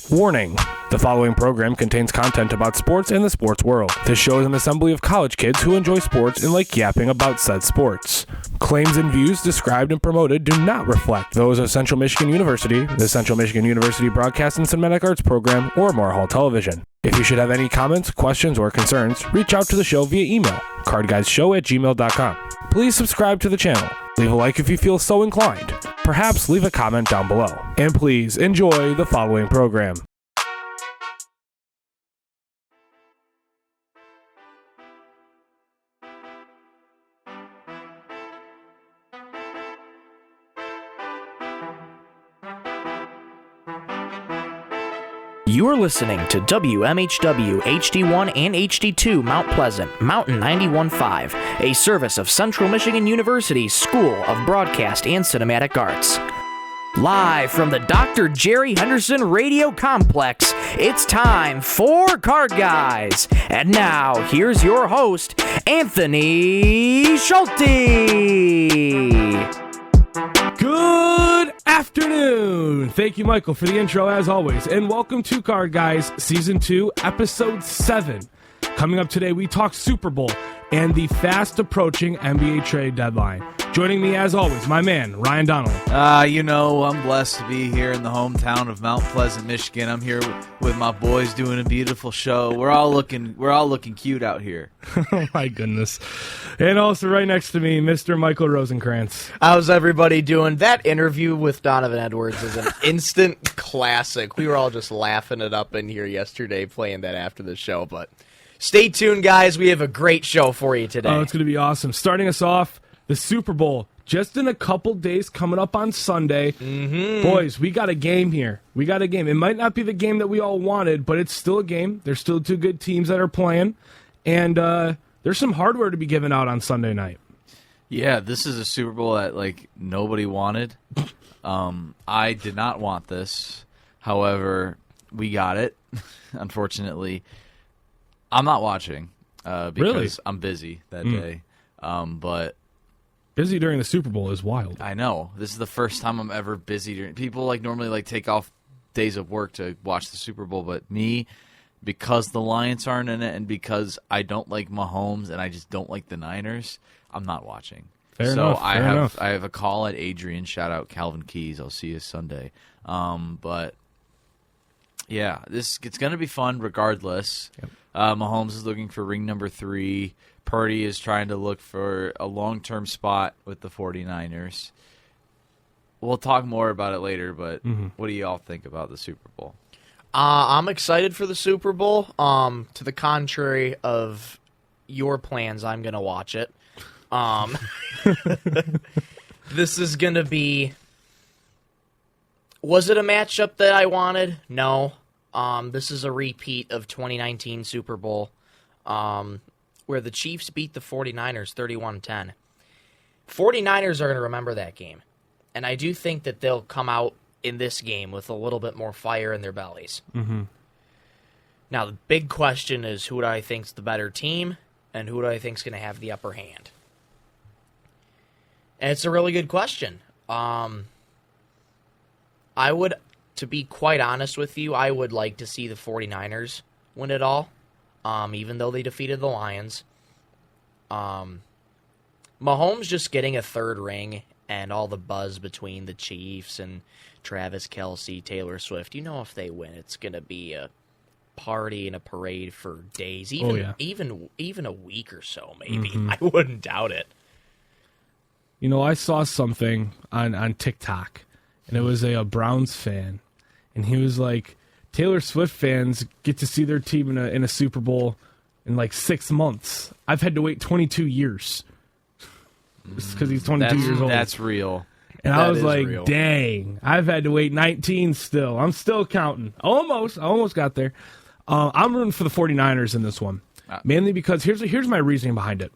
Warning. The following program contains content about sports and the sports world. This show is an assembly of college kids who enjoy sports and like yapping about said sports. Claims and views described and promoted do not reflect those of Central Michigan University, the Central Michigan University Broadcast and Cinematic Arts Program, or Moore Hall Television. If you should have any comments, questions, or concerns, reach out to the show via email, cardguyshow@gmail.com. Please subscribe to the channel. Leave a like if you feel so inclined. Perhaps leave a comment down below. And please enjoy the following program. You are listening to WMHW HD1 and HD2 Mount Pleasant, Mountain 91.5, a service of Central Michigan University School of Broadcast and Cinematic Arts. Live from the Dr. Jerry Henderson Radio Complex, it's time for Card Guys. And now, here's your host, Anthony Schulte. Good afternoon. Thank you, Michael, for the intro as always. And welcome to Card Guys Season 2, Episode 7. Coming up today, we talk Super Bowl and the fast approaching NBA trade deadline. Joining me as always, my man, Ryan Donnelly. I'm blessed to be here in the hometown of Mount Pleasant, Michigan. I'm here with my boys doing a beautiful show. We're all looking cute out here. Oh my goodness. And also right next to me, Mr. Michael Rosenkranz. How's everybody doing? That interview with Donovan Edwards is an instant classic. We were all just laughing it up in here yesterday playing that after the show, but stay tuned, guys. We have a great show for you today. Oh, it's going to be awesome. Starting us off, the Super Bowl, just in a couple days, coming up on Sunday. Mm-hmm. Boys, we got a game here. We got a game. It might not be the game that we all wanted, but it's still a game. There's still two good teams that are playing, and there's some hardware to be given out on Sunday night. Yeah, this is a Super Bowl that, nobody wanted. I did not want this. However, we got it, unfortunately. I'm not watching because really? I'm busy that day. But busy during the Super Bowl is wild. I know. This is the first time I'm ever busy during. People normally take off days of work to watch the Super Bowl, but me, because the Lions aren't in it and because I don't like Mahomes and I just don't like the Niners, I'm not watching. Fair enough. I have a call at Adrian. Shout out Calvin Keys. I'll see you Sunday. But yeah, it's going to be fun regardless. Yep. Mahomes is looking for ring number 3. Purdy is trying to look for a long-term spot with the 49ers. We'll talk more about it later, but What do you all think about the Super Bowl? I'm excited for the Super Bowl. To the contrary of your plans, I'm going to watch it. This is going to be... Was it a matchup that I wanted? No. This is a repeat of 2019 Super Bowl, where the Chiefs beat the 49ers 31-10. 49ers are going to remember that game, and I do think that they'll come out in this game with a little bit more fire in their bellies. Mm-hmm. Now, the big question is, who do I think's the better team, and who do I think's going to have the upper hand? And it's a really good question. I would... To be quite honest with you, I would like to see the 49ers win it all, even though they defeated the Lions. Mahomes just getting a third ring and all the buzz between the Chiefs and Travis Kelce, Taylor Swift. You know, if they win, it's going to be a party and a parade for days, even a week or so, maybe. Mm-hmm. I wouldn't doubt it. You know, I saw something on TikTok, and it was a Browns fan. And he was like, Taylor Swift fans get to see their team in a Super Bowl in 6 months. I've had to wait 22 years. Just because he's 22 years old. That's real. And I was like, real. Dang, I've had to wait 19 still. I'm still counting. I almost got there. I'm rooting for the 49ers in this one. Mainly because here's my reasoning behind it.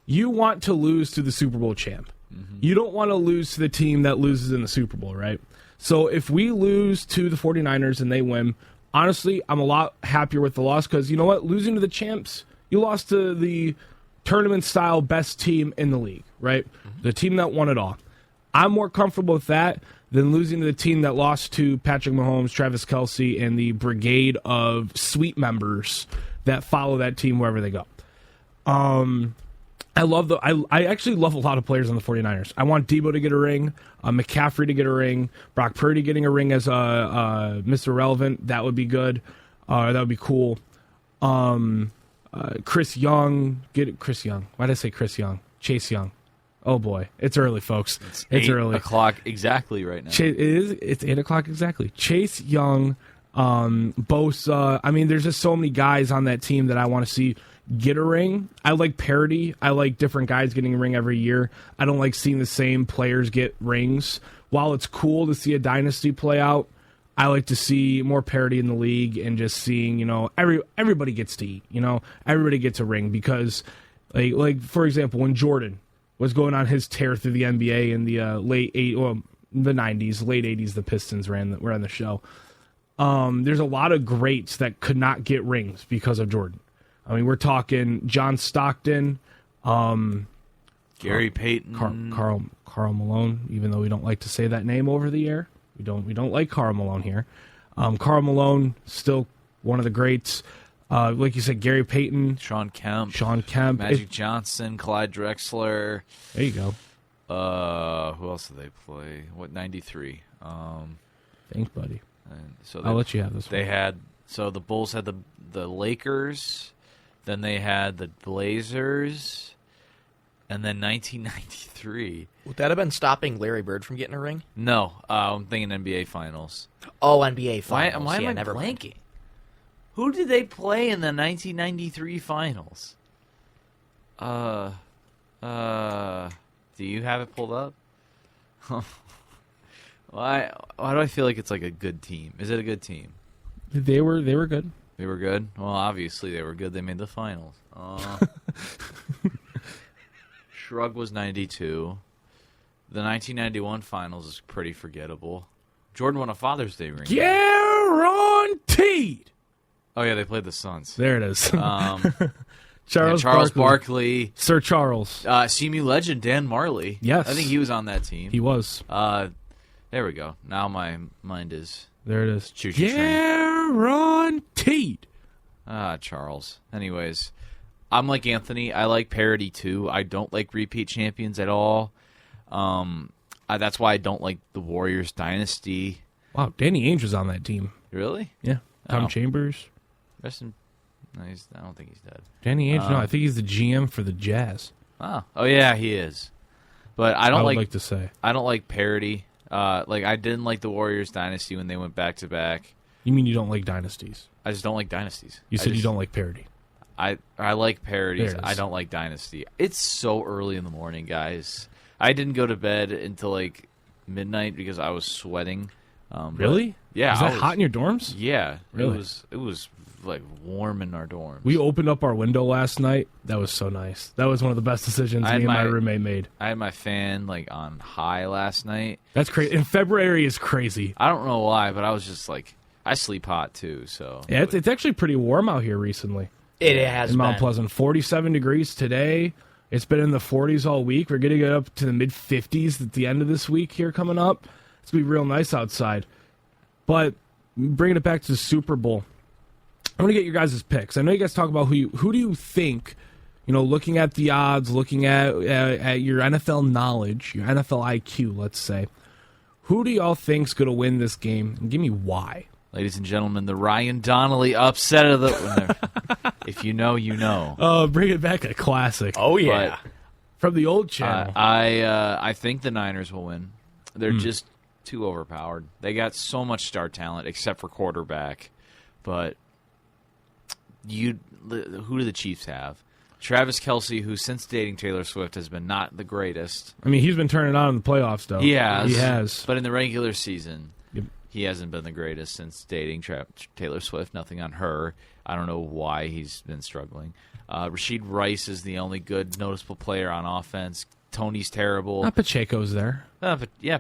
You want to lose to the Super Bowl champ. Mm-hmm. You don't want to lose to the team that loses in the Super Bowl, right? So if we lose to the 49ers and they win, honestly, I'm a lot happier with the loss because, you know what? Losing to the champs, you lost to the tournament-style best team in the league, right? Mm-hmm. The team that won it all. I'm more comfortable with that than losing to the team that lost to Patrick Mahomes, Travis Kelce, and the brigade of suite members that follow that team wherever they go. I actually love a lot of players on the 49ers. I want Debo to get a ring, McCaffrey to get a ring, Brock Purdy getting a ring as Mr. Relevant. That would be good. That would be cool. Chris Young. Chris Young. Why did I say Chris Young? Chase Young. Oh, boy. It's early, folks. It's early. 8 o'clock exactly right now. It's 8 o'clock exactly. Chase Young, Bosa. I mean, there's just so many guys on that team that I want to see get a ring. I like parity. I like different guys getting a ring every year. I don't like seeing the same players get rings. While it's cool to see a dynasty play out, I like to see more parity in the league and just seeing, everybody gets to eat. Everybody gets a ring because, like for example, when Jordan was going on his tear through the NBA in the the 90s, late 80s, the Pistons were on the show. There's a lot of greats that could not get rings because of Jordan. I mean, we're talking John Stockton, Gary Payton, Karl Malone. Even though we don't like to say that name over the air, we don't like Karl Malone here. Karl Malone, still one of the greats. Like you said, Gary Payton, Sean Kemp, Magic Johnson, Clyde Drexler. There you go. Who else did they play? 93? Thanks, buddy. So I'll let you have this one. The Bulls had the Lakers, then they had the Blazers, and then 1993. Would that have been stopping Larry Bird from getting a ring? No, I'm thinking NBA Finals. Oh, NBA Finals. Why am I blanking? Who did they play in the 1993 Finals? Do you have it pulled up? Why do I feel like it's like a good team? Is it a good team? They were good. They were good? Well, obviously they were good. They made the finals. Shrug was 92. The 1991 finals is pretty forgettable. Jordan won a Father's Day ring. Guaranteed! Oh, yeah, they played the Suns. There it is. Charles Barkley. Sir Charles. CMU legend Dan Marley. Yes. I think he was on that team. He was. There we go. Now my mind is... There it is. Guaranteed. Charles. Anyways, I'm like Anthony. I like parity, too. I don't like repeat champions at all. That's why I don't like the Warriors dynasty. Wow, Danny Ainge was on that team. Really? Yeah. Tom Chambers. I don't think he's dead. Danny Ainge, no, I think he's the GM for the Jazz. Oh yeah, he is. But I would like to say. I don't like parity. I didn't like the Warriors dynasty when they went back to back. You mean you don't like dynasties? I just don't like dynasties. You said you don't like parity. I like parodies. I don't like dynasty. It's so early in the morning, guys. I didn't go to bed until like midnight because I was sweating. Really? Yeah. Is that hot in your dorms? Yeah. Really? It was like warm in our dorms. We opened up our window last night. That was so nice. That was one of the best decisions me and my roommate made. I had my fan like on high last night. That's crazy. And February is crazy. I don't know why, but I was just like, I sleep hot too. So yeah, it's actually pretty warm out here recently. It has in been. Mount Pleasant, 47 degrees today. It's been in the 40s all week. We're going to get up to the mid-50s at the end of this week here coming up. It's going to be real nice outside. But bringing it back to the Super Bowl, I want to get your guys' picks. I know you guys talk about who do you think, looking at the odds, looking at your NFL knowledge, your NFL IQ, let's say, who do y'all think's going to win this game? And give me why. Ladies and gentlemen, the Ryan Donnelly upset of the... If you know, you know. Oh, bring it back a classic. Oh, yeah. But, from the old channel. I think the Niners will win. They're just too overpowered. They got so much star talent, except for quarterback. But who do the Chiefs have? Travis Kelce, who since dating Taylor Swift has been not the greatest. I mean, he's been turning on in the playoffs, though. He has. But But in the regular season... He hasn't been the greatest since dating Taylor Swift. Nothing on her. I don't know why he's been struggling. Rashid Rice is the only good, noticeable player on offense. Tony's terrible. Pacheco's there. But yeah,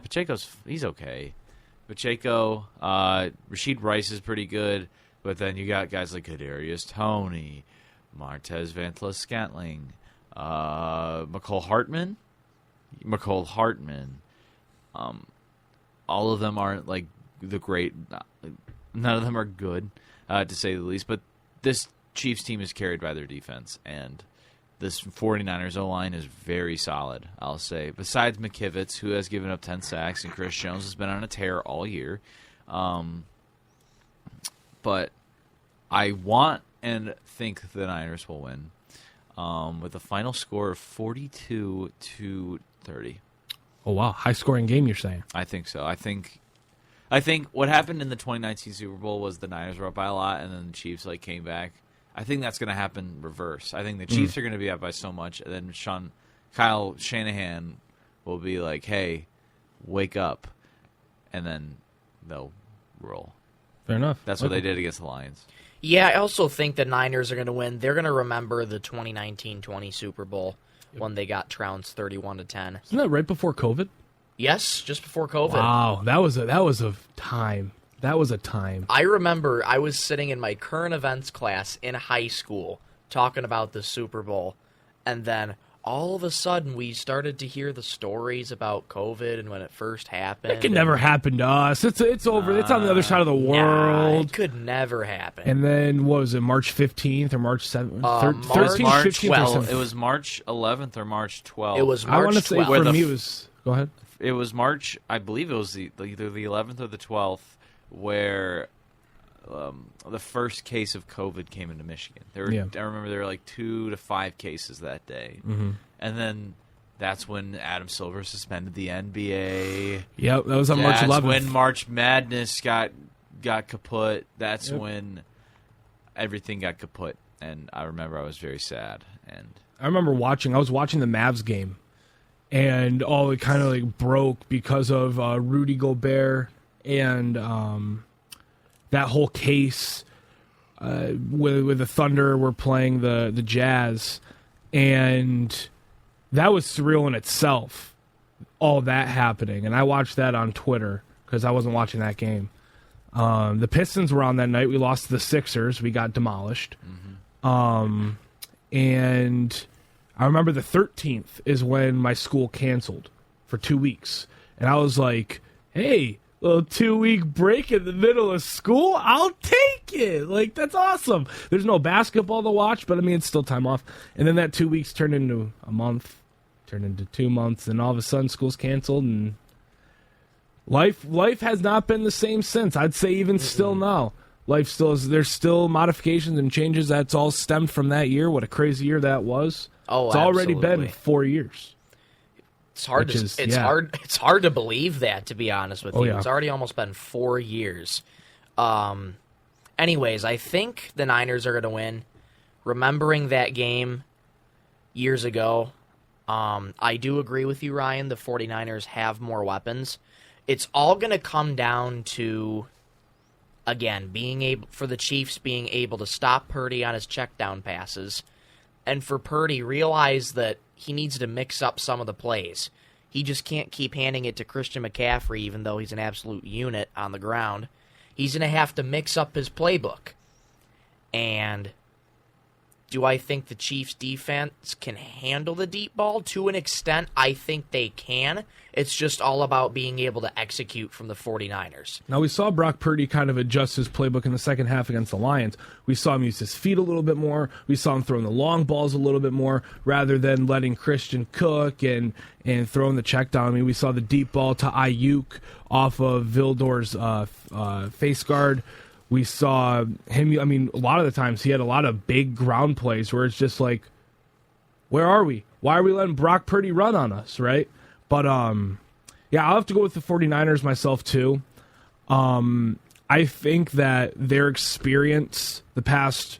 he's okay. Pacheco, Rashid Rice is pretty good, but then you got guys like Kadarius Toney, Martez Vantless-Scantling, McCole Hartman. all of them aren't like the great. None of them are good, to say the least. But this Chiefs team is carried by their defense, and this 49ers O-line is very solid, I'll say. Besides McKivitz, who has given up 10 sacks, and Chris Jones has been on a tear all year. But I want and think the Niners will win with a final score of 42-30. Oh, wow. High-scoring game, you're saying? I think so. I think what happened in the 2019 Super Bowl was the Niners were up by a lot, and then the Chiefs came back. I think that's going to happen reverse. I think the Chiefs are going to be up by so much, and then Kyle Shanahan will be like, hey, wake up, and then they'll roll. Fair enough. That's what they did against the Lions. Yeah, I also think the Niners are going to win. They're going to remember the 2019-20 Super Bowl when they got trounced 31-10. Isn't that right before COVID? Yes, just before COVID. Wow, that was a time. That was a time. I remember I was sitting in my current events class in high school talking about the Super Bowl, and then all of a sudden we started to hear the stories about COVID and when it first happened. It could never happen to us. It's over. It's on the other side of the world. It could never happen. And then, what was it, March 15th or March 7th? 13th, March 15th? Well, it was March 11th or March 12th. It was March I want to say 12th. for me it was... Go ahead. It was March, I believe it was either the 11th or the 12th, where the first case of COVID came into Michigan. I remember there were like 2 to 5 cases that day. Mm-hmm. And then that's when Adam Silver suspended the NBA. Yep, that was on March 11th. That's when March Madness got kaput. That's when everything got kaput. And I remember I was very sad. And I was watching the Mavs game, and all it kind of broke because of Rudy Gobert and that whole case with the Thunder were playing the Jazz, and that was surreal in itself, all that happening. And I watched that on Twitter because I wasn't watching that game. The Pistons were on that night. We lost to the Sixers. We got demolished. Mm-hmm. And I remember the 13th is when my school canceled for 2 weeks. And I was like, hey, little 2-week break in the middle of school? I'll take it. That's awesome. There's no basketball to watch, but, it's still time off. And then that 2 weeks turned into a month, turned into 2 months, and all of a sudden school's canceled, and life has not been the same since. I'd say even still now. Life still is. There's still modifications and changes. That's all stemmed from that year. What a crazy year that was. Oh, it's already been 4 years. It's hard It's hard to believe that, to be honest with you. Yeah. It's already almost been 4 years. Anyways, I think the Niners are going to win. Remembering that game years ago, I do agree with you, Ryan. The 49ers have more weapons. It's all going to come down to, again, for the Chiefs being able to stop Purdy on his check down passes, and for Purdy realize that he needs to mix up some of the plays. He just can't keep handing it to Christian McCaffrey, even though he's an absolute unit on the ground. He's going to have to mix up his playbook. And do I think the Chiefs' defense can handle the deep ball? To an extent, I think they can. It's just all about being able to execute from the 49ers. Now, we saw Brock Purdy kind of adjust his playbook in the second half against the Lions. We saw him use his feet a little bit more. We saw him throwing the long balls a little bit more rather than letting Christian cook and throwing the check down. We saw the deep ball to Ayuk off of Vildor's face guard. We saw him, a lot of the times he had a lot of big ground plays where it's just like, where are we? Why are we letting Brock Purdy run on us, right? But, I'll have to go with the 49ers myself, too. I think that their experience the past,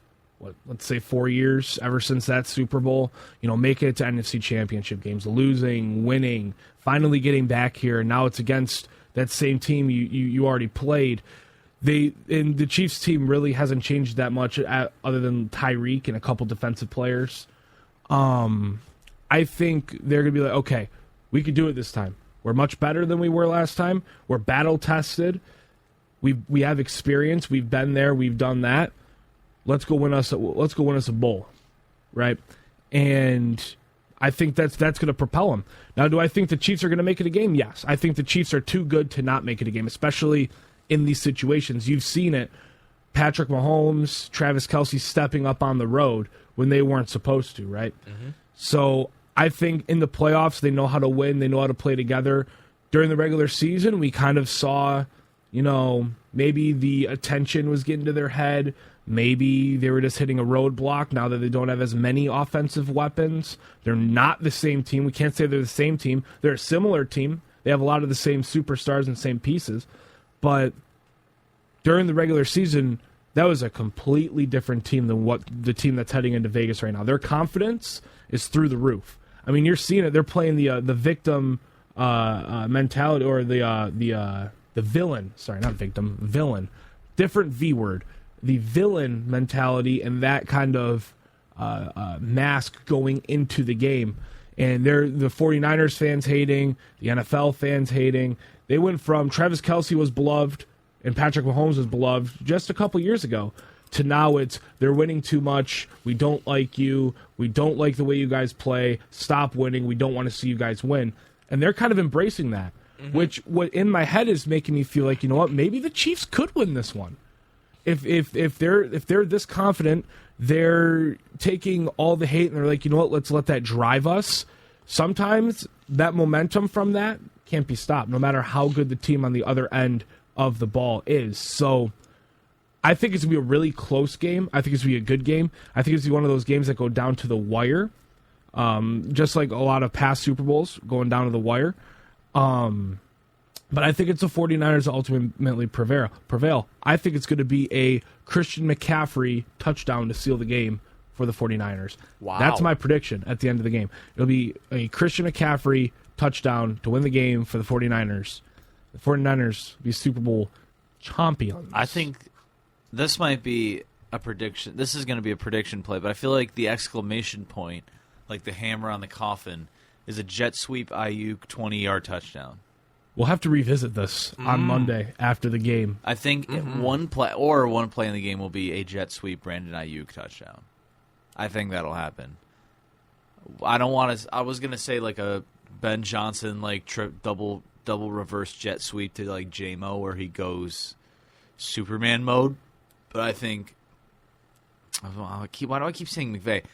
let's say 4 years, ever since that Super Bowl, making it to NFC Championship games, losing, winning, finally getting back here, and now it's against that same team you already played. And the Chiefs team really hasn't changed that much other than Tyreek and a couple defensive players. I think they're going to be like, okay, we could do it this time. We're much better than we were last time. We're battle tested. We have experience. We've been there. We've done that. Let's go win us a bowl, right? And I think that's going to propel them. Now, do I think the Chiefs are going to make it a game? Yes. I think the Chiefs are too good to not make it a game, especially in these situations. You've seen it. Patrick Mahomes, Travis Kelce stepping up on the road when they weren't supposed to, right? Mm-hmm. So I think in the playoffs, they know how to win. They know how to play together. During the regular season, we kind of saw, maybe the attention was getting to their head. Maybe they were just hitting a roadblock now that they don't have as many offensive weapons. They're not the same team. We can't say they're the same team. They're a similar team. They have a lot of the same superstars and same pieces. But during the regular season, that was a completely different team than what the team that's heading into Vegas right now. Their confidence is through the roof. I mean, you're seeing it. They're playing the victim mentality, or the villain. Sorry, not victim. Villain. Different V word. The villain mentality and that kind of mask going into the game. And they're the 49ers fans hating, the NFL fans hating. They went from Travis Kelce was beloved and Patrick Mahomes was beloved just a couple years ago to now it's they're winning too much. We don't like you. We don't like the way you guys play. Stop winning. We don't want to see you guys win. And they're kind of embracing that, which what in my head is making me feel like, you know what, maybe the Chiefs could win this one. If they're this confident, they're taking all the hate and they're like, you know what, let's let that drive us. Sometimes that momentum from that can't be stopped, no matter how good the team on the other end of the ball is. So I think it's going to be a really close game. I think it's going to be a good game. I think it's going to be one of those games that go down to the wire, just like a lot of past Super Bowls going down to the wire. But I think it's the 49ers that ultimately prevail. I think it's going to be a Christian McCaffrey touchdown to seal the game for the 49ers. Wow. That's my prediction at the end of the game. It'll be a Christian McCaffrey touchdown to win the game for the 49ers. The 49ers be Super Bowl champions. I think this might be a prediction. This is going to be a prediction play, but I feel like the exclamation point, like the hammer on the coffin, is a jet sweep Ayuk 20-yard touchdown. We'll have to revisit this on Monday after the game. I think one play in the game will be a jet sweep Brandon Ayuk touchdown. I think that'll happen. I don't want to. I was gonna say like a Ben Johnson like double reverse jet sweep to like J-Mo where he goes Superman mode, but I think why do I keep saying McVay?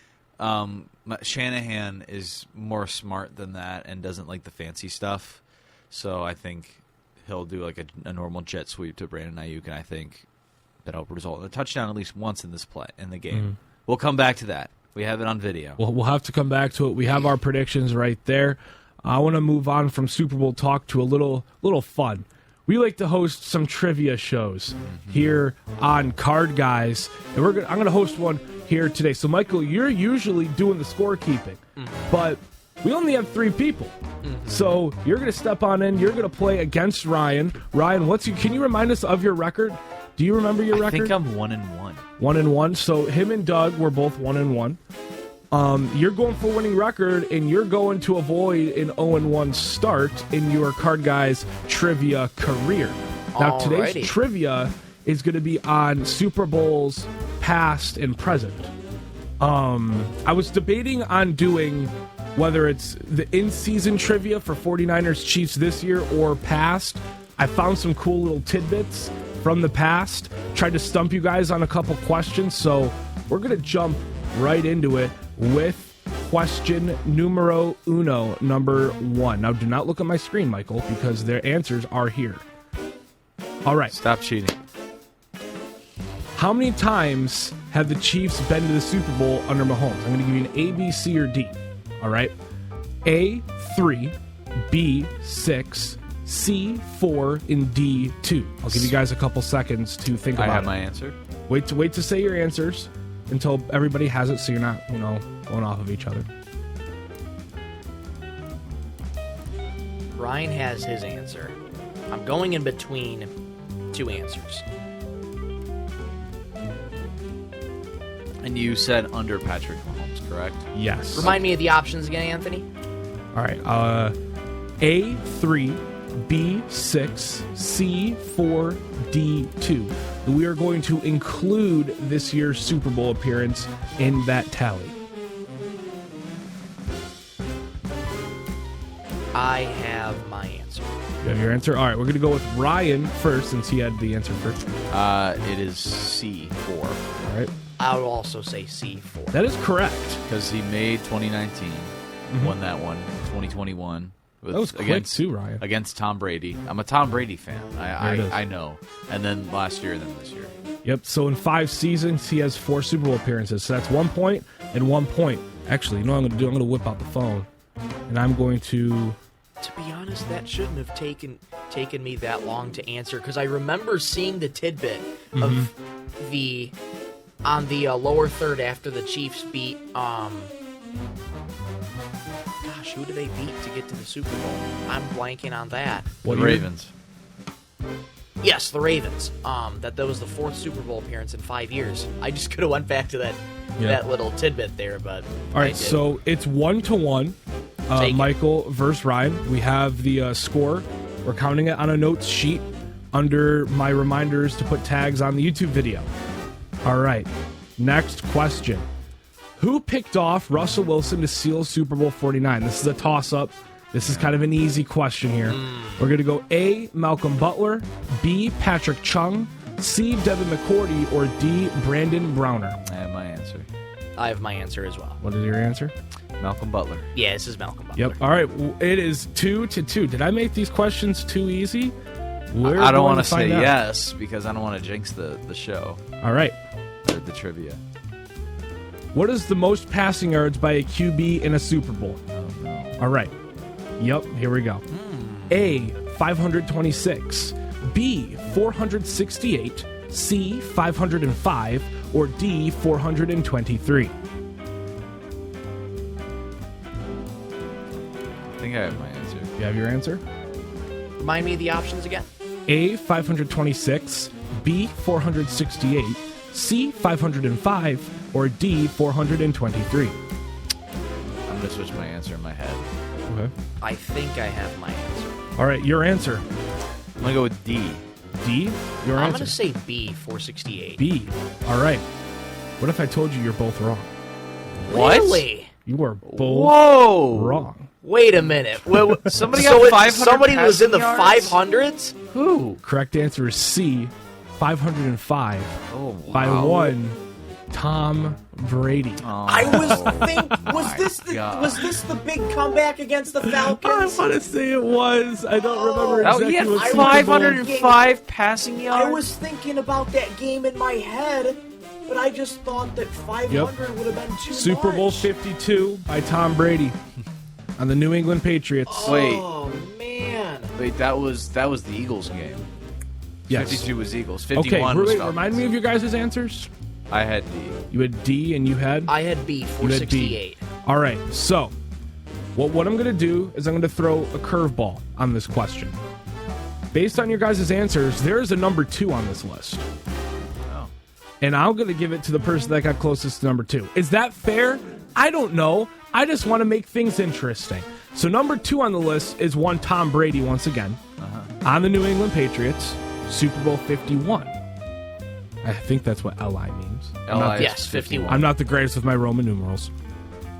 Shanahan is more smart than that and doesn't like the fancy stuff. So I think he'll do like a normal jet sweep to Brandon Ayuk, and I think that'll result in a touchdown at least once in the game. We'll come back to that. We have it on video. Well, we'll have to come back to it. We have our predictions right there. I want to move on from Super Bowl talk to a little fun. We like to host some trivia shows here on Card Guys, and I'm going to host one here today. So, Michael, you're usually doing the scorekeeping, but we only have 3 people. So you're going to step on in. You're going to play against Ryan. Ryan, can you remind us of your record? Do you remember your record? I think I'm 1-1. 1-1. So him and Doug were both 1-1. You're going for a winning record, and you're going to avoid an 0-1 start in your Card Guys trivia career. Now, today's trivia is going to be on Super Bowls past and present. I was debating on doing whether it's the in-season trivia for 49ers Chiefs this year or past. I found some cool little tidbits from the past. Tried to stump you guys on a couple questions, so we're going to jump right into it with question numero uno, number 1. Now, do not look at my screen, Michael, because their answers are here. All right. Stop cheating. How many times have the Chiefs been to the Super Bowl under Mahomes? I'm going to give you an A, B, C, or D. All right. A, 3, B, 6, C, 4, and D, 2. I'll give you guys a couple seconds to think about it. I have my answer. Wait to say your answers until everybody has it so you're not, going off of each other. Ryan has his answer. I'm going in between 2 answers. And you said under Patrick Mahomes, correct? Yes. Remind me of the options again, Anthony. All right. A, 3, B, 6, C, 4, D, 2. We are going to include this year's Super Bowl appearance in that tally. I have my answer. You have your answer? All right, we're going to go with Ryan first since he had the answer first. It is C4. All right. I would also say C4. That is correct. Because he made 2019, won that one, 2021. That was quick too, Ryan. Against Tom Brady. I'm a Tom Brady fan. I know. And then last year, and then this year. Yep, so in 5 seasons, he has 4 Super Bowl appearances. So that's 1 point and 1 point. Actually, you know what I'm going to do? I'm going to whip out the phone, and I'm going to... To be honest, that shouldn't have taken me that long to answer, because I remember seeing the tidbit of on the lower third after the Chiefs beat... Gosh, who do they beat to get to the Super Bowl? I'm blanking on that. The Ravens. Yes, the Ravens. That was the 4th Super Bowl appearance in 5 years. I just could have went back to that little tidbit there, but all right. So it's 1-1. Michael versus Ryan. We have the score. We're counting it on a notes sheet under my reminders to put tags on the YouTube video. All right. Next question. Who picked off Russell Wilson to seal Super Bowl 49? This is a toss-up. This is kind of an easy question here. We're going to go A, Malcolm Butler, B, Patrick Chung, C, Devin McCourty, or D, Brandon Browner. I have my answer. I have my answer as well. What is your answer? Malcolm Butler. Yeah, this is Malcolm Butler. Yep. All right. It is 2-2. Did I make these questions too easy? I don't want to say yes because I don't want to jinx the show. All right. The trivia. What is the most passing yards by a QB in a Super Bowl? Oh, no. All right. Yep, here we go. A, 526. B, 468. C, 505. Or D, 423. I think I have my answer. You have your answer? Remind me of the options again. A, 526. B, 468. C, 505. Or D, 423. I'm going to switch my answer in my head. Okay. I think I have my answer. All right, your answer. I'm going to go with D. D? Your I'm answer. going to say B, 468. B. All right. What if I told you you're both wrong? What? Really? You are both wrong. Wait a minute. Somebody got 500 somebody was in the passing yards? 500s? Who? Correct answer is C, 505. Oh, wow. By 1, Tom Brady. Oh, I was thinking, God. was this the big comeback against the I Falcons? want to say it was. I don't remember Oh, exactly he had what Super Bowl. 505 passing yards? I was thinking about that game in my head, but I just thought that 500 would have been too Super much. Bowl 52 by Tom Brady on the New England Patriots. Oh, man. Wait, that was the Eagles game. Yes. 52 was Eagles. Okay, 51 was wait, Falcons. remind me of your guys' answers. I had D. You had D and you had? I had B, You had B. 468. All right, so what I'm going to do is I'm going to throw a curveball on this question. Based on your guys' answers, there is a number 2 on this list. Oh. And I'm going to give it to the person that got closest to number 2. Is that fair? I don't know. I just want to make things interesting. So number 2 on the list is one Tom Brady once again on the New England Patriots, Super Bowl 51. I think that's what LI means. Yes, 51. I'm not the greatest with my Roman numerals.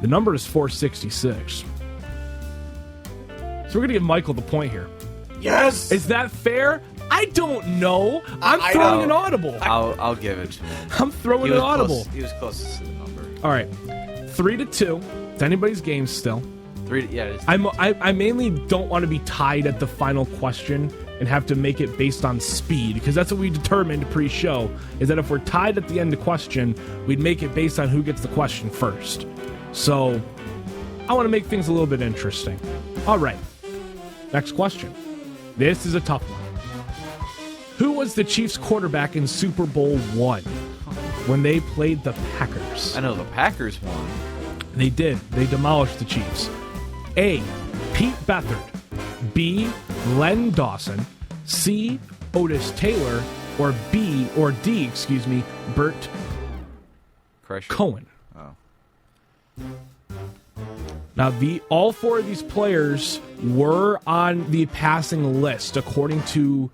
The number is 466. So we're going to give Michael the point here. Yes! Is that fair? I don't know. I'm throwing an audible. I'll give it to him. I'm throwing an audible. He was closest to the number. All right. 3-2. It's anybody's game still. 3. Yeah, it is. I mainly don't want to be tied at the final question and have to make it based on speed, because that's what we determined pre-show, is that if we're tied at the end of question, we'd make it based on who gets the question first. So I want to make things a little bit interesting. All right. Next question. This is a tough one. Who was the Chiefs quarterback in Super Bowl I when they played the Packers? I know the Packers won. They did. They demolished the Chiefs. A, Pete Beathard. B, Len Dawson. C, Otis Taylor. Or D, Bert Crusher. Cohen. Oh. Now, all 4 of these players were on the passing list, according to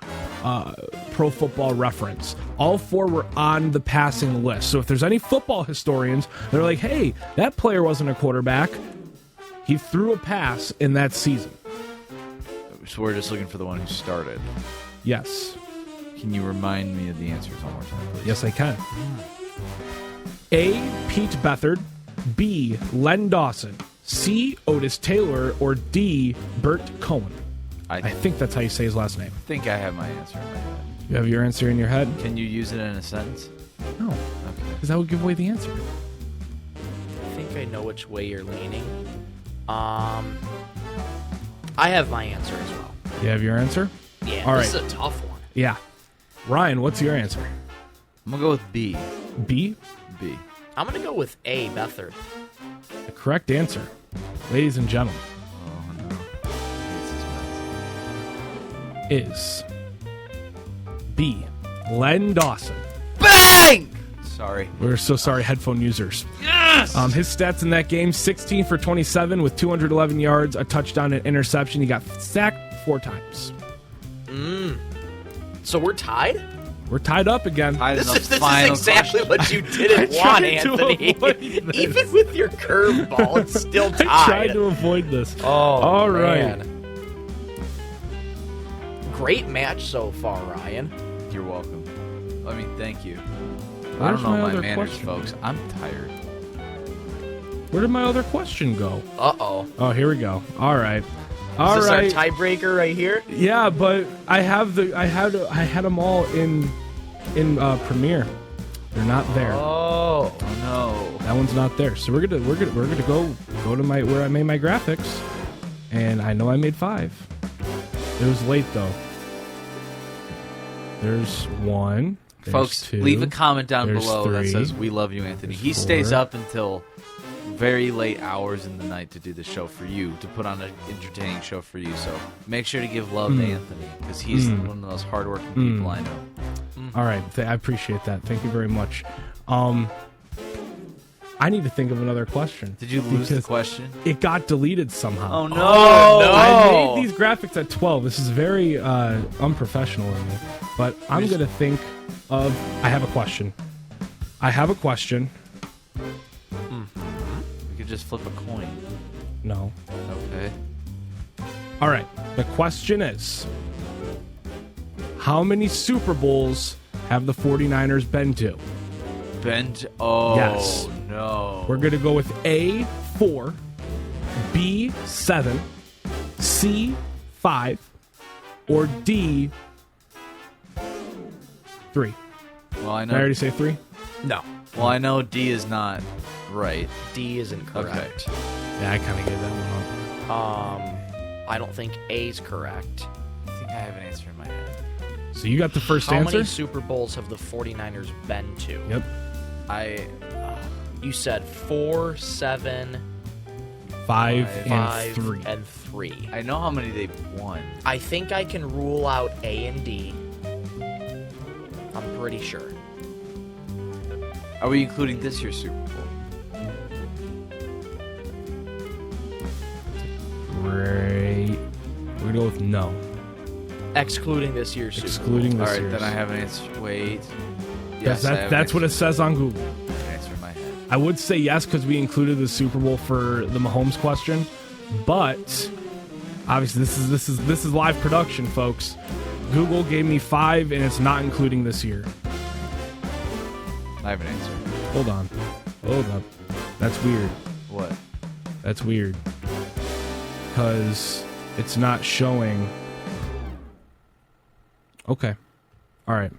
Pro Football Reference. All 4 were on the passing list. So if there's any football historians, they're like, hey, that player wasn't a quarterback. He threw a pass in that season. So we're just looking for the one who started. Yes. Can you remind me of the answers one more time, please? Yes, I can. A. Pete Beathard. B. Len Dawson. C. Otis Taylor. Or D. Bert Cohen. I think that's how you say his last name. I think I have my answer in my head. You have your answer in your head? Can you use it in a sentence? No. Okay. Because that would give away the answer. I think I know which way you're leaning. I have my answer as well. You have your answer? Yeah, All this right. is a tough one. Yeah. Ryan, what's your answer? I'm going to go with B. B? B. I'm going to go with A, Beathard. The correct answer, ladies and gentlemen, Oh, no. is B. Len Dawson. Bang! Sorry. We're so sorry, headphone users. Yes! His stats in that game, 16 for 27 with 211 yards, a touchdown and interception. He got sacked 4 times. So we're tied? We're tied up again. This is exactly what you didn't want, Anthony. Even with your curveball, it's still tied. I tried to avoid this. Oh, all right. man. Great match so far, Ryan. You're welcome. I mean, thank you. Where's I don't know my my other manners, question? folks. I'm tired. Where did my other question go? Uh-oh. Oh, here we go. All right. Is this our tiebreaker right here? Yeah, but I had them all in Premiere. They're not there. Oh. No. That one's not there. So we're gonna go to where I made my graphics, and I know I made 5. It was late though. There's 1. There's Folks, 2, leave a comment down there's below 3, that says we love you, Anthony. there's He stays 4. up until very late hours in the night to do the show for you, to put on an entertaining show for you. So make sure to give love to Anthony, because he's one of the most hardworking people I know. All right, I appreciate that. Thank you very much. I need to think of another question. Did you lose the because question? It got deleted somehow. Oh, no. I made these graphics at 12. This is very unprofessional of me. But I'm going to think of... I have a question. We could just flip a coin. No. Okay. All right. The question is, how many Super Bowls have the 49ers been to? Oh, Yes. no. We're going to go with A, 4, B, 7, C, 5, or D, 3. Well, I Did I know. already say 3? No. Well, I know D is not right. D is incorrect. Yeah, I kind of gave that one up. I don't think A's correct. I think I have an answer in my head. So you got the first How answer? many Super Bowls have the 49ers been to? Yep. You said 4, 7, 5 5, and 3. and 3. I know how many they've won. I think I can rule out A and D. I'm pretty sure. Are we including this year's Super Bowl? Great. We're going to go with no. Excluding this year's Super Bowl. Excluding All this right, year's. then I have an answer. Wait. Yes, I have that's an what it says on Google. answer in my head. I would say yes because we included the Super Bowl for the Mahomes question, but obviously this is live production, folks. Google gave me 5, and it's not including this year. I have an answer. Hold on. Hold up. That's weird. What? That's weird. Because it's not showing. Okay. All right.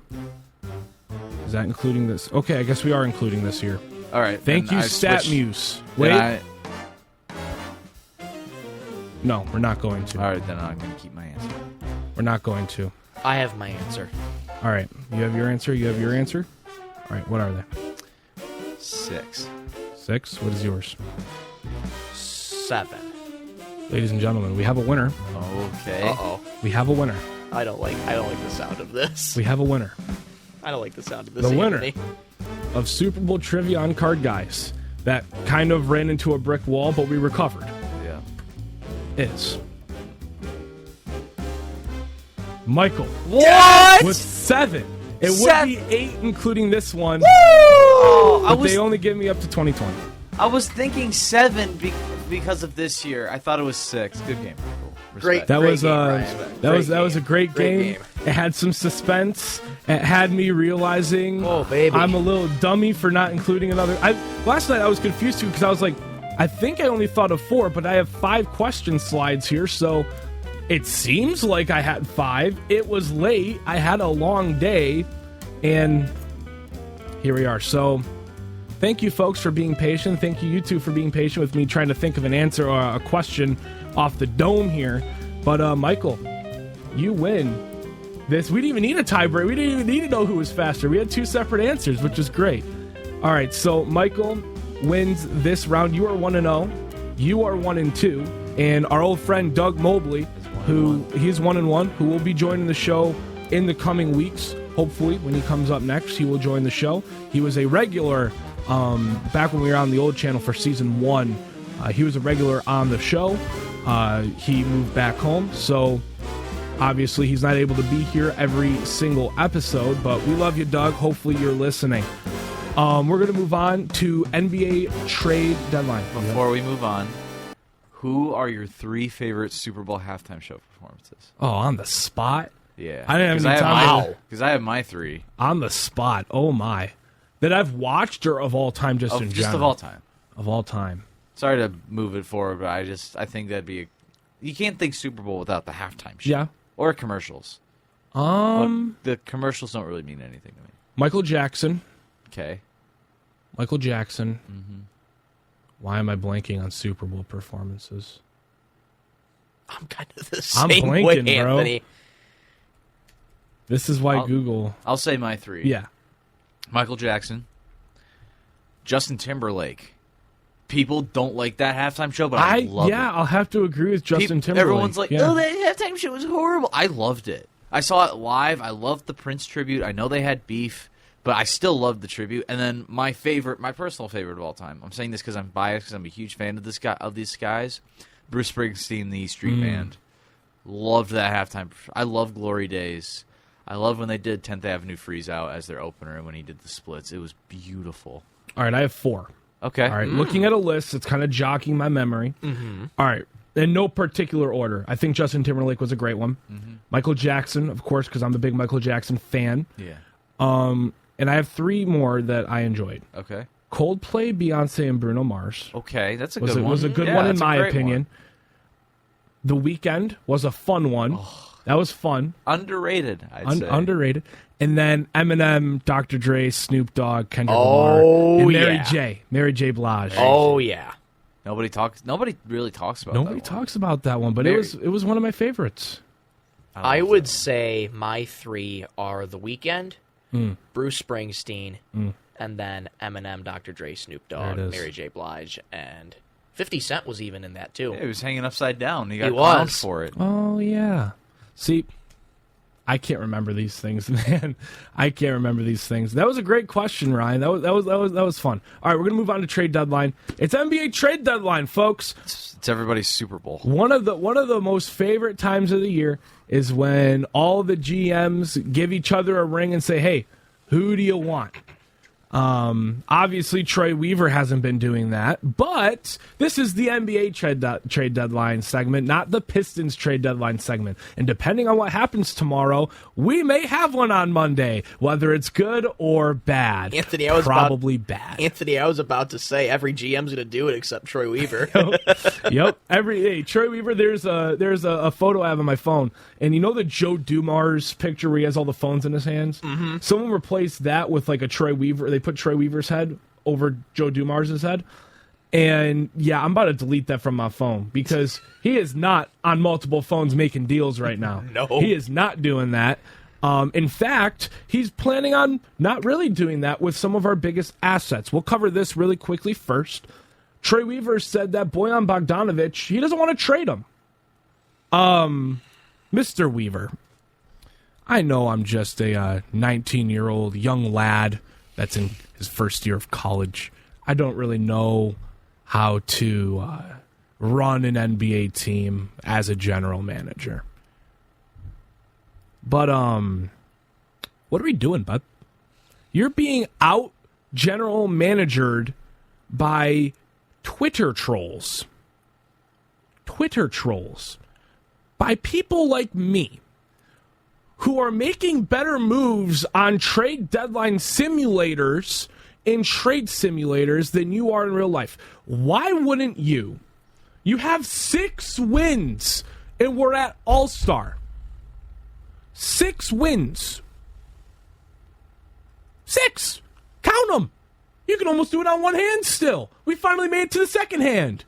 Is that including this? Okay, I guess we are including this year. All right. Thank then you, I switched- StatMuse. then Wait. No, we're not going to. All right, then I'm going to keep my answer. We're not going to. I have my answer. All right. You have your answer? You have your answer? All right. What are they? 6. 6. What is yours? 7. Ladies and gentlemen, we have a winner. Okay. Uh-oh. We have a winner. I don't like the sound of this. We have a winner. I don't like the sound of this. The winner Anthony. of Super Bowl trivia on Card Guys that kind of ran into a brick wall, but we recovered, Yeah. is Michael What? with 7. It would 7. be 8 including this one, Oh, but they only give me up to 2020. I was thinking 7 because of this year. I thought it was 6. Good game, Michael. Great. That was game, that was a great game. It had some suspense. It had me realizing, oh baby, I'm a little dummy for not including another. Last night I was confused too because I was like, I think I only thought of 4, but I have 5 question slides here, so it seems like I had 5. It was late. I had a long day, and here we are. So thank you, folks, for being patient. Thank you two, for being patient with me trying to think of an answer or a question off the dome here. But, Michael, you win this. We didn't even need a tiebreak. We didn't even need to know who was faster. We had 2 separate answers, which is great. All right, so Michael wins this round. You are 1-0. You are 1-2. And our old friend Doug Mobley, he's 1-1, who will be joining the show in the coming weeks. Hopefully, when he comes up next, he will join the show. He was a regular back when we were on the old channel for season 1. He was a regular on the show. He moved back home, so obviously he's not able to be here every single episode, but we love you, Doug. Hopefully you're listening. We're going to move on to NBA trade deadline. Before we move on, who are your 3 favorite Super Bowl halftime show performances? Oh, on the spot? Yeah. I didn't have any time. Because I have my 3. On the spot. Oh, my. That I've watched or of all time, just in general? Just of all time. Of all time. Sorry to move it forward, but I think that'd be you can't think Super Bowl without the halftime show. Yeah. Or commercials. But the commercials don't really mean anything to me. Michael Jackson. Okay. Michael Jackson. Mm-hmm. Why am I blanking on Super Bowl performances? I'm kind of the same way, bro. Anthony. This is why Google... I'll say my 3. Yeah. Michael Jackson. Justin Timberlake. People don't like that halftime show, but I love it. Yeah, I'll have to agree with Justin Timberlake. Everyone's like, oh, that halftime show was horrible. I loved it. I saw it live. I loved the Prince tribute. I know they had beef, but I still loved the tribute. And then my personal favorite of all time, I'm saying this because I'm biased, because I'm a huge fan of these guys, Bruce Springsteen, the Street Band. Loved that halftime. I love Glory Days. I love when they did 10th Avenue Freeze Out as their opener and when he did the splits. It was beautiful. All right, I have 4. Okay. All right, looking at a list, it's kind of jogging my memory. Mm-hmm. All right, in no particular order. I think Justin Timberlake was a great one. Mm-hmm. Michael Jackson, of course, because I'm a big Michael Jackson fan. Yeah. And I have 3 more that I enjoyed. Okay. Coldplay, Beyonce, and Bruno Mars. Okay, that's a good one. Was a good one in my opinion. The Weeknd was a fun one. Oh. That was fun. Underrated, I'd say. Underrated. And then Eminem, Dr. Dre, Snoop Dogg, Kendrick Lamar, and Mary J. Blige. Oh yeah. Nobody really talks about that one, but it was one of my favorites. I would say my 3 are The Weeknd, Bruce Springsteen, and then Eminem, Dr. Dre, Snoop Dogg, Mary J. Blige, and 50 Cent was even in that too. Yeah, he was hanging upside down. He got clowned for it. Oh yeah. See, I can't remember these things, man. I can't remember these things. That was a great question, Ryan. That was fun. All right, we're gonna move on to trade deadline. It's NBA trade deadline, folks. It's everybody's Super Bowl. One of the most favorite times of the year is when all the GMs give each other a ring and say, "Hey, who do you want?" Obviously, Troy Weaver hasn't been doing that, but this is the NBA trade deadline segment, not the Pistons trade deadline segment. And depending on what happens tomorrow, we may have one on Monday, whether it's good or bad. Anthony, probably bad. Anthony, I was about to say every GM's going to do it except Troy Weaver. Yep. Troy Weaver. There's a photo I have on my phone, and you know the Joe Dumars picture where he has all the phones in his hands. Mm-hmm. Someone replaced that with like a Troy Weaver. They put Troy Weaver's head over Joe Dumars' head. And yeah, I'm about to delete that from my phone because he is not on multiple phones making deals right now. No. He is not doing that. In fact, he's planning on not really doing that with some of our biggest assets. We'll cover this really quickly first. Troy Weaver said that Bojan Bogdanovic, he doesn't want to trade him. Mr. Weaver, I know I'm just a 19-year-old young lad that's in his first year of college. I don't really know how to run an NBA team as a general manager. But what are we doing, bud? You're being out general managered by Twitter trolls. Twitter trolls. by people like me who are making better moves on trade deadline simulators and trade simulators than you are in real life. Why wouldn't you? You have 6 wins, and we're at All-Star. 6 wins. 6. Count them. You can almost do it on one hand still. We finally made it to the second hand.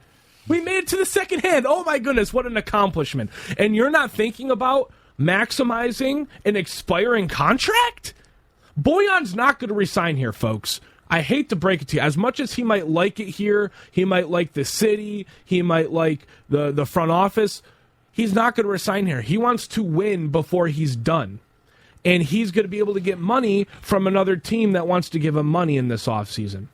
We made it to the second hand. Oh, my goodness, what an accomplishment. And you're not thinking about maximizing an expiring contract? Bojan's not going to resign here, folks. I hate to break it to you. As much as he might like it here, he might like the city, he might like the front office, he's not going to resign here. He wants to win before he's done. And he's going to be able to get money from another team that wants to give him money in this offseason.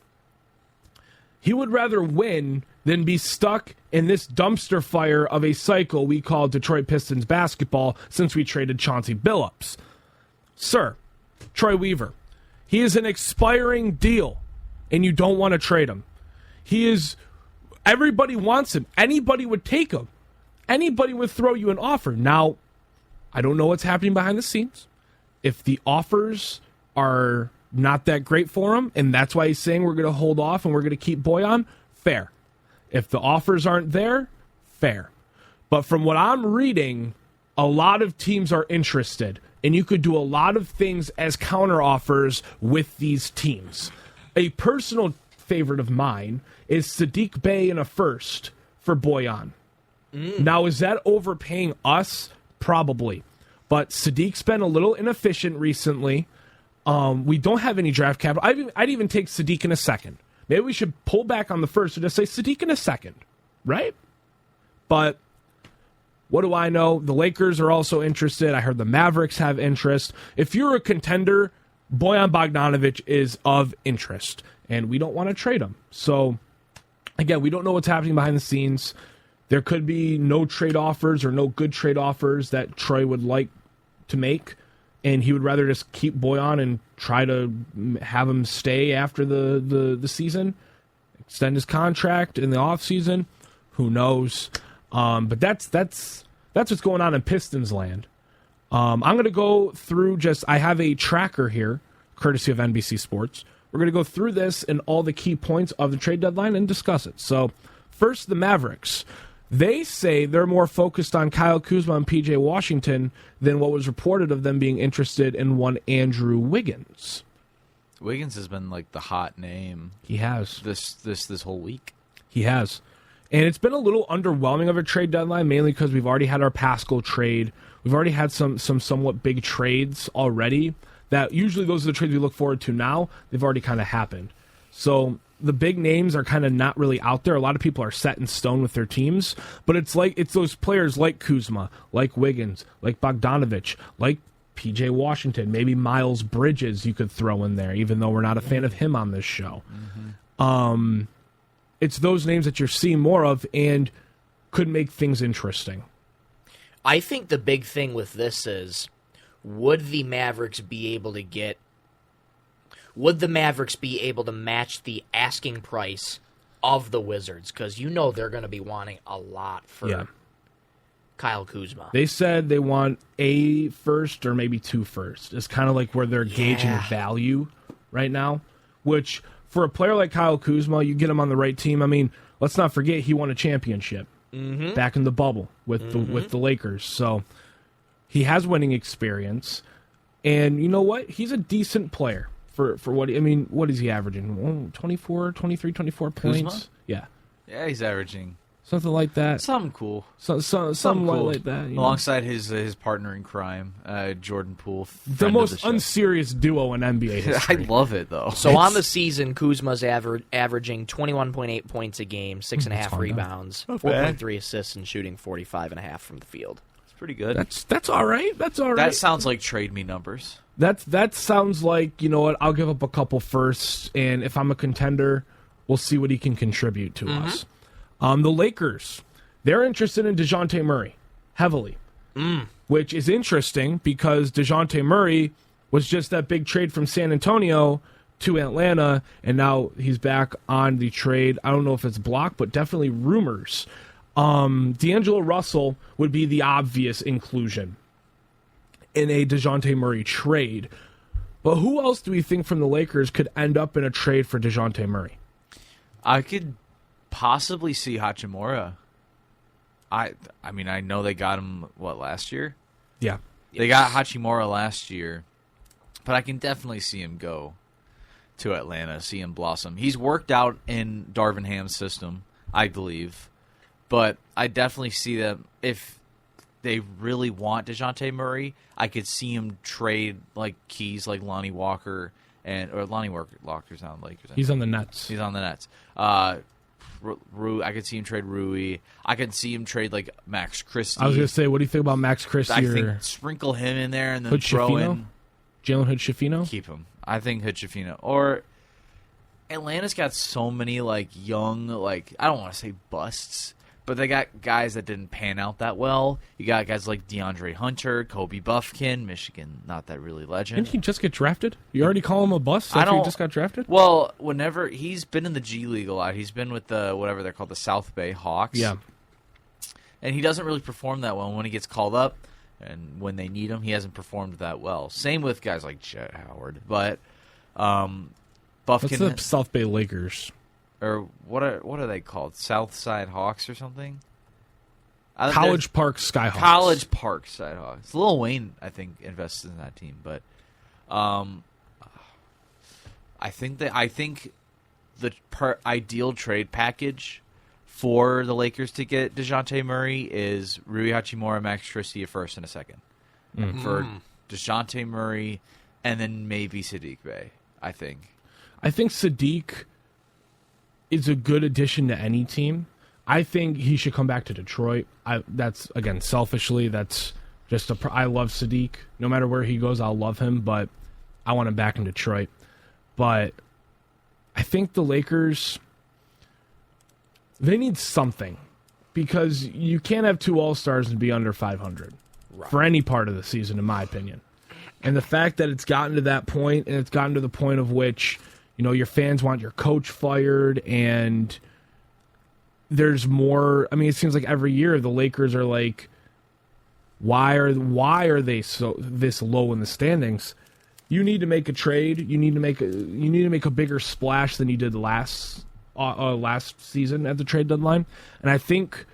He would rather win than be stuck in this dumpster fire of a cycle we call Detroit Pistons basketball since we traded Chauncey Billups. Sir, Troy Weaver, he is an expiring deal, and you don't want to trade him. Everybody wants him. Anybody would take him. Anybody would throw you an offer. Now, I don't know what's happening behind the scenes. If the offers are not that great for him, and that's why he's saying we're going to hold off and we're going to keep Bojan, fair. If the offers aren't there, fair. But from what I'm reading, a lot of teams are interested, and you could do a lot of things as counteroffers with these teams. A personal favorite of mine is Sadiq Bey in a first for Bojan. Now, is that overpaying us? Probably. But Sadiq's been a little inefficient recently. We don't have any draft capital. I'd even take Sadiq in a second. Maybe we should pull back on the first and just say Sadiq in a second, right? But what do I know? The Lakers are also interested. I heard the Mavericks have interest. If you're a contender, Bojan Bogdanovic is of interest, and we don't want to trade him. So, again, we don't know what's happening behind the scenes. There could be no trade offers or no good trade offers that Troy would like to make, and he would rather just keep Bojan and try to have him stay after the season, extend his contract in the offseason. Who knows? But that's what's going on in Pistons land. I'm going to go through I have a tracker here, courtesy of NBC Sports. We're going to go through this and all the key points of the trade deadline and discuss it. So, first, the Mavericks. They say they're more focused on Kyle Kuzma and P.J. Washington than what was reported of them being interested in one Andrew Wiggins. Wiggins has been like the hot name. He has. This whole week. He has. And it's been a little underwhelming of a trade deadline, mainly because we've already had our Pascal trade. We've already had some somewhat big trades already. That usually those are the trades we look forward to now. They've already kind of happened. So the big names are kind of not really out there. A lot of people are set in stone with their teams, but it's those players like Kuzma, like Wiggins, like Bogdanovic, like P.J. Washington, maybe Miles Bridges you could throw in there, even though we're not a fan of him on this show. Mm-hmm. It's those names that you're seeing more of and could make things interesting. I think the big thing with this is, would the Mavericks be able to match the asking price of the Wizards? Because they're going to be wanting a lot for Kyle Kuzma. They said they want a first or maybe 2 firsts. It's kind of like where they're gauging value right now, which for a player like Kyle Kuzma, you get him on the right team. I mean, let's not forget he won a championship back in the bubble with the Lakers. So he has winning experience. And you know what? He's a decent player. For what is he averaging? 24 points? Kuzma? Yeah. Yeah, he's averaging something like that. Something cool. Something cool. Like that. Alongside his partner in crime, Jordan Poole. The most unserious duo in NBA history. I love it, though. So on the season, Kuzma's averaging 21.8 points a game, 6.5 rebounds, 4.3 assists, and shooting 45.5 from the field. It's pretty good. That's all right. That's all right. That sounds like trade me numbers. That sounds like, you know what, I'll give up a couple firsts, and if I'm a contender, we'll see what he can contribute to us. The Lakers, they're interested in DeJounte Murray heavily, which is interesting because DeJounte Murray was just that big trade from San Antonio to Atlanta, and now he's back on the trade. I don't know if it's blocked, but definitely rumors. D'Angelo Russell would be the obvious inclusion in a DeJounte Murray trade. But who else do we think from the Lakers could end up in a trade for DeJounte Murray? I could possibly see Hachimura. I mean, I know they got him, last year? Yeah. They got Hachimura last year, but I can definitely see him go to Atlanta, see him blossom. He's worked out in Darvin Ham's system, I believe, but I definitely see them, if they really want DeJounte Murray, I could see him trade keys like Lonnie Walker, Lonnie Walker's not on the Lakers. He's on the Nets. He's on the Nets. I could see him trade Rui. I could see him trade Max Christie. I was going to say, what do you think about Max Christie? I think sprinkle him in there and then throw in Jalen Hood-Schifino? Keep him. I think Hood-Schifino. Or Atlanta's got so many young, I don't want to say busts, but they got guys that didn't pan out that well. You got guys like DeAndre Hunter, Kobe Buffkin, Michigan, not that really legend. Didn't he just get drafted? You already call him a bust after he just got drafted? Well, whenever he's been in the G League a lot. He's been with whatever they're called, the South Bay Hawks. Yeah. And he doesn't really perform that well. And when he gets called up and when they need him, he hasn't performed that well. Same with guys like Jet Howard. But Buffkin... What's the South Bay Lakers? Or what are they called? Southside Hawks or something? College Park Skyhawks. College Park Skyhawks. Lil Wayne, I think, invested in that team, but I think the ideal trade package for the Lakers to get DeJounte Murray is Rui Hachimura, Max Christie, a first and a second. For DeJounte Murray, and then maybe Sadiq Bey, I think. I think Sadiq is a good addition to any team. I think he should come back to Detroit. That's, again, selfishly, that's just I love Sadiq. No matter where he goes, I'll love him, but I want him back in Detroit. But I think the Lakers, they need something, because you can't have two All-Stars and be under 500 for any part of the season, in my opinion. And the fact that it's gotten to that point, and it's gotten to the point of which, your fans want your coach fired, and there's more. I mean, it seems like every year the Lakers are like, why are they so this low in the standings? You need to make a trade. You need to make a bigger splash than you did last season at the trade deadline. And I think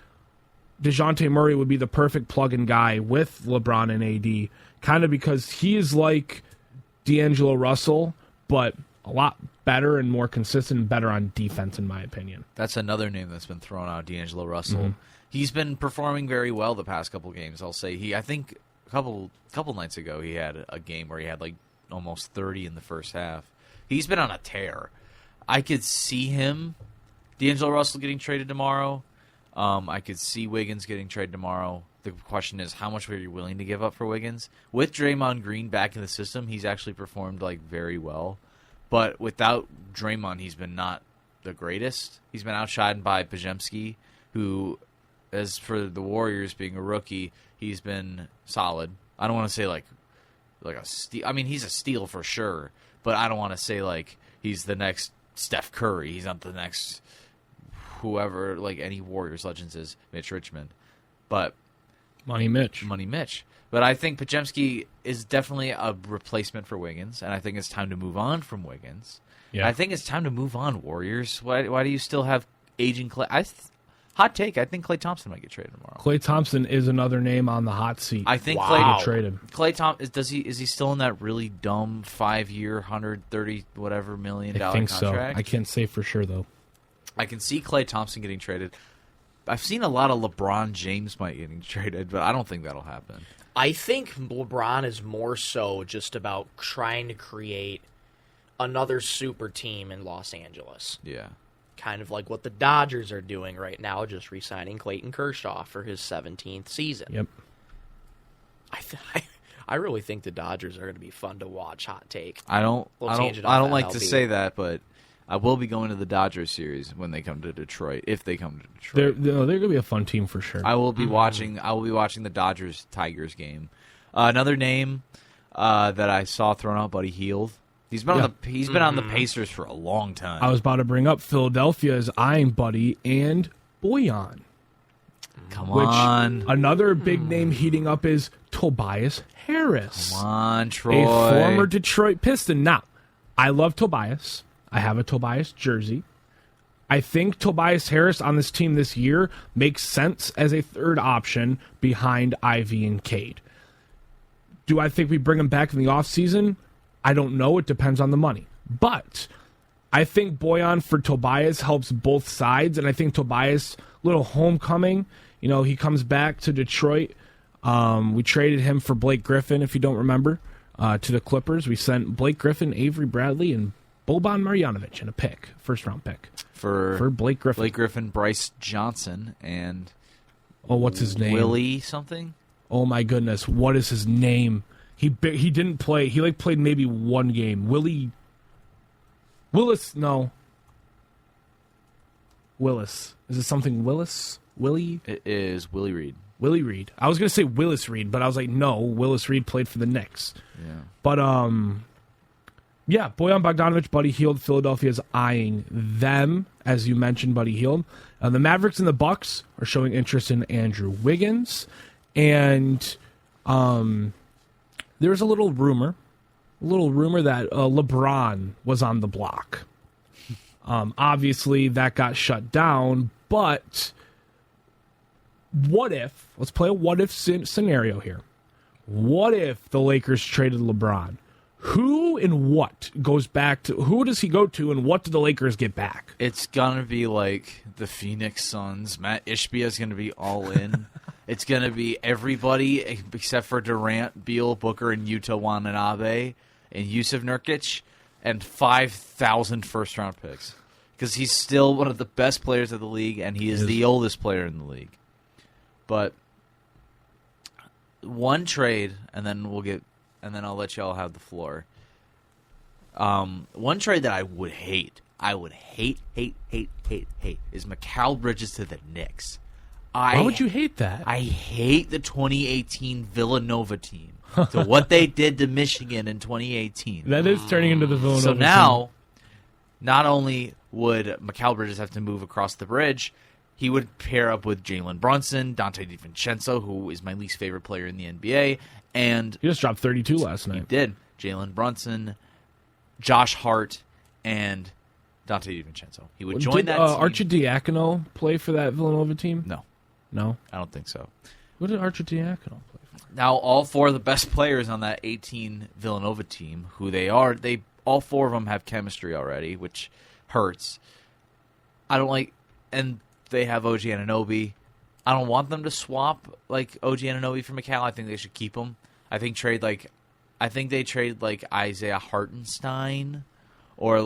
DeJounte Murray would be the perfect plug-in guy with LeBron and AD, kind of because he is like D'Angelo Russell, but a lot better and more consistent and better on defense, in my opinion. That's another name that's been thrown out, D'Angelo Russell. Mm-hmm. He's been performing very well the past couple games, I'll say. I think a couple nights ago he had a game where he had almost 30 in the first half. He's been on a tear. I could see him, D'Angelo Russell, getting traded tomorrow. I could see Wiggins getting traded tomorrow. The question is, how much are you willing to give up for Wiggins? With Draymond Green back in the system, he's actually performed very well. But without Draymond, he's been not the greatest. He's been outshined by Podziemski, who, as for the Warriors being a rookie, he's been solid. I don't want to say like a steal. I mean, he's a steal for sure, but I don't want to say he's the next Steph Curry. He's not the next whoever any Warriors legends is, Mitch Richmond. But Money Mitch. But I think Podziemski is definitely a replacement for Wiggins, and I think it's time to move on from Wiggins. Yeah. I think it's time to move on, Warriors. Why do you still have aging Klay? Hot take, I think Klay Thompson might get traded tomorrow. Klay Thompson is another name on the hot seat. I think Klay Thompson, is he still in that really dumb 5-year, $130 whatever million I think contract? So. I can't say for sure, though. I can see Klay Thompson getting traded. I've seen a lot of LeBron James might getting traded, but I don't think that'll happen. I think LeBron is more so just about trying to create another super team in Los Angeles. Yeah. Kind of like what the Dodgers are doing right now, just re-signing Clayton Kershaw for his 17th season. Yep. I really think the Dodgers are going to be fun to watch. Hot take. I don't like to say that, but I will be going to the Dodgers series when they come to Detroit. If they come to Detroit, they're going to be a fun team for sure. I will be watching. I will be watching the Dodgers Tigers game. Another name that I saw thrown out, Buddy Hield. He's been on the Pacers for a long time. I was about to bring up Philadelphia is eyeing Buddy and Bojan. Come Which on. another big name heating up is Tobias Harris. Come on, Troy. A former Detroit Piston. Now, I love Tobias. I have a Tobias jersey. I think Tobias Harris on this team this year makes sense as a third option behind Ivy and Cade. Do I think we bring him back in the offseason? I don't know. It depends on the money. But I think Boyan for Tobias helps both sides, and I think Tobias, little homecoming, he comes back to Detroit. We traded him for Blake Griffin, if you don't remember, to the Clippers. We sent Blake Griffin, Avery Bradley, and Boban Marjanovic in a pick, first-round pick. For Blake Griffin. Blake Griffin, Bryce Johnson, and... Oh, what's his name? Willie something? Oh, my goodness. What is his name? He didn't play. He, played maybe one game. Willis, no. Willis. Is it something Willis? Willie? It is Willie Reed. Willie Reed. I was going to say Willis Reed, but I was like, no, Willis Reed played for the Knicks. Yeah. But, yeah, Bojan Bogdanovic, Buddy Hield, Philadelphia is eyeing them, as you mentioned, Buddy Hield. The Mavericks and the Bucks are showing interest in Andrew Wiggins. And there's a little rumor that LeBron was on the block. Obviously, that got shut down, but what if, let's play a what if scenario here. What if the Lakers traded LeBron? Who and what goes back to, who does he go to, and what do the Lakers get back? It's going to be like the Phoenix Suns. Matt Ishbia is going to be all in. It's going to be everybody except for Durant, Beal, Booker, and Yuta Watanabe, and Yusuf Nurkic, and 5,000 first-round picks. Because he's still one of the best players of the league, and he is the oldest player in the league. But one trade, and then I'll let y'all have the floor. One trade that I would hate, is Mikal Bridges to the Knicks. Why would you hate that? I hate the 2018 Villanova team. To what they did to Michigan in 2018. That is turning into the Villanova So now, not only would Mikal Bridges have to move across the bridge, he would pair up with Jalen Brunson, Dante DiVincenzo, who is my least favorite player in the NBA, and... He just dropped 32 last night. He did. Jalen Brunson, Josh Hart, and Dante DiVincenzo. He would join that team. Arcidiacono play for that Villanova team? No? I don't think so. What did Arcidiacono play for? Now, all four of the best players on that 18 Villanova team, who they are, all four of them have chemistry already, which hurts. I don't like... And they have OG Anunoby. I don't want them to swap OG Anunoby for Mikal. I think they should keep him. I think they trade Isaiah Hartenstein or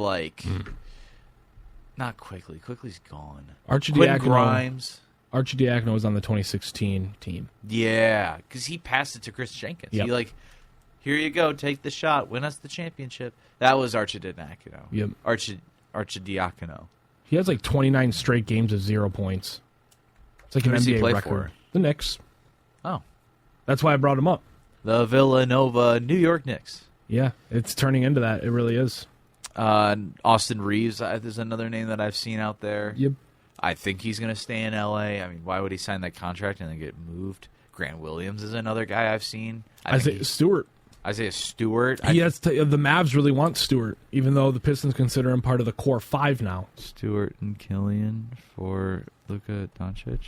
not Quickly. Quickly's gone. Quentin Grimes. Arcidiacono was on the 2016 team. Yeah, because he passed it to Chris Jenkins. Yep. He here you go, take the shot, win us the championship. That was Arcidiacono. Yep. Arcidiacono. He has 29 straight games of 0 points. It's like Who an does he NBA play record. for? The Knicks. Oh. That's why I brought him up. The Villanova New York Knicks. Yeah, it's turning into that. It really is. Austin Reeves is another name that I've seen out there. Yep. I think he's going to stay in L.A. I mean, why would he sign that contract and then get moved? Grant Williams is another guy I've seen. Isaiah Stewart. Isaiah Stewart. The Mavs really want Stewart, even though the Pistons consider him part of the core 5 now. Stewart and Killian for Luka Doncic.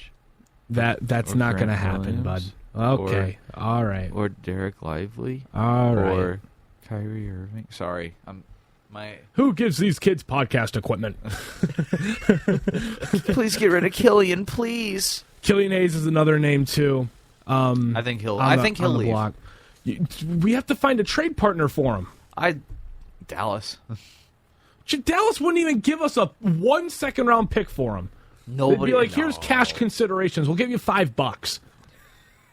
That's not going to happen, bud. Okay. All right. Or Derek Lively. All right. Or Kyrie Irving. Sorry. Who gives these kids podcast equipment? Please get rid of Killian, please. Killian Hayes is another name, too. I think he'll leave. Block. We have to find a trade partner for him. Dallas. Dallas wouldn't even give us a 1 second-round pick for him. Nobody. They'd be here's cash considerations. We'll give you $5.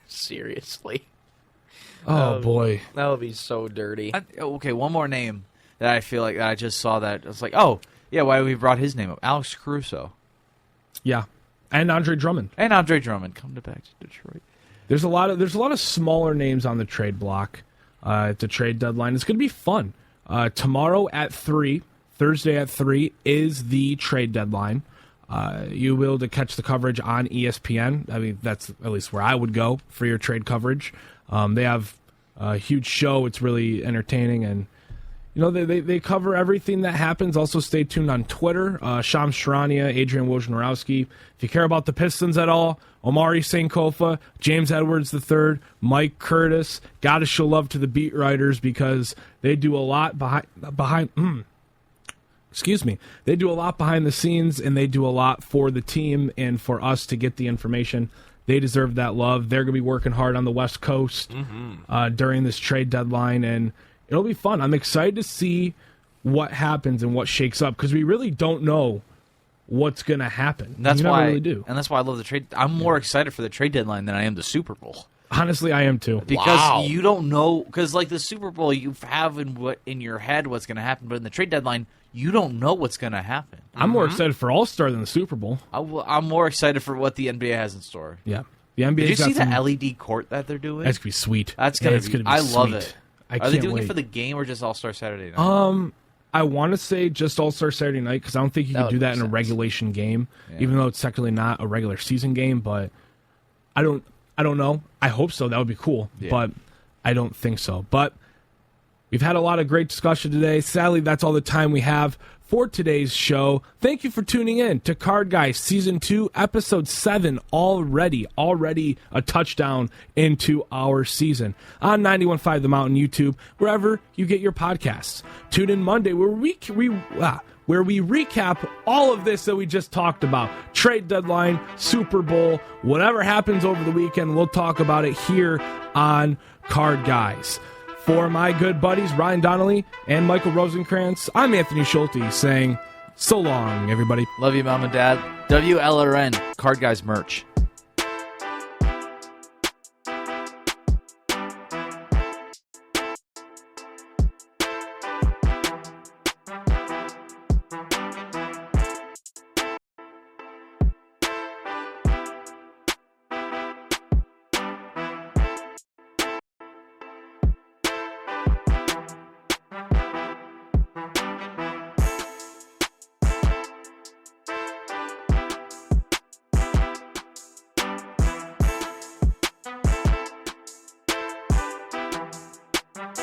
Seriously. Oh, boy. That would be so dirty. Okay, one more name that I feel like I just saw that. It's oh, yeah, why we brought his name up? Alex Caruso. Yeah. And Andre Drummond. Come back to Detroit. There's a lot of smaller names on the trade block at the trade deadline. It's going to be fun. Tomorrow at 3, Thursday at 3 is the trade deadline. You'll be able to catch the coverage on ESPN. I mean, that's at least where I would go for your trade coverage. They have a huge show. It's really entertaining, and they cover everything that happens. Also, stay tuned on Twitter. Shams Charania, Adrian Wojnarowski. If you care about the Pistons at all, Omari Sankofa, James Edwards III, Mike Curtis. Got to show love to the beat writers because they do a lot behind. Excuse me. They do a lot behind the scenes, and they do a lot for the team and for us to get the information. They deserve that love. They're going to be working hard on the West Coast during this trade deadline, and it'll be fun. I'm excited to see what happens and what shakes up because we really don't know what's going to happen. That's why, really do. And that's why I love the trade. I'm more excited for the trade deadline than I am the Super Bowl. Honestly, I am too. Because you don't know, because like the Super Bowl, you have in your head what's going to happen, but in the trade deadline, you don't know what's going to happen. I'm more excited for All-Star than the Super Bowl. I'm more excited for what the NBA has in store. Yeah. The NBA. Did you see the LED court that they're doing? That's going to be sweet. That's going to be I love sweet. it. Are they doing it for the game or just All-Star Saturday night? I want to say just All-Star Saturday night because I don't think you can do that in a regulation game, even though it's technically not a regular season game. But I don't know. I hope so. That would be cool. Yeah. But I don't think so. But we've had a lot of great discussion today. Sadly, that's all the time we have for today's show. Thank you for tuning in to Card Guys Season 2, Episode 7, already a touchdown into our season on 91.5 The Mountain YouTube, wherever you get your podcasts. Tune in Monday where we recap all of this that we just talked about. Trade deadline, Super Bowl, whatever happens over the weekend, we'll talk about it here on Card Guys. For my good buddies, Ryan Donnelly and Michael Rosenkranz, I'm Anthony Schulte saying so long, everybody. Love you, Mom and Dad. WLRN, Card Guys merch.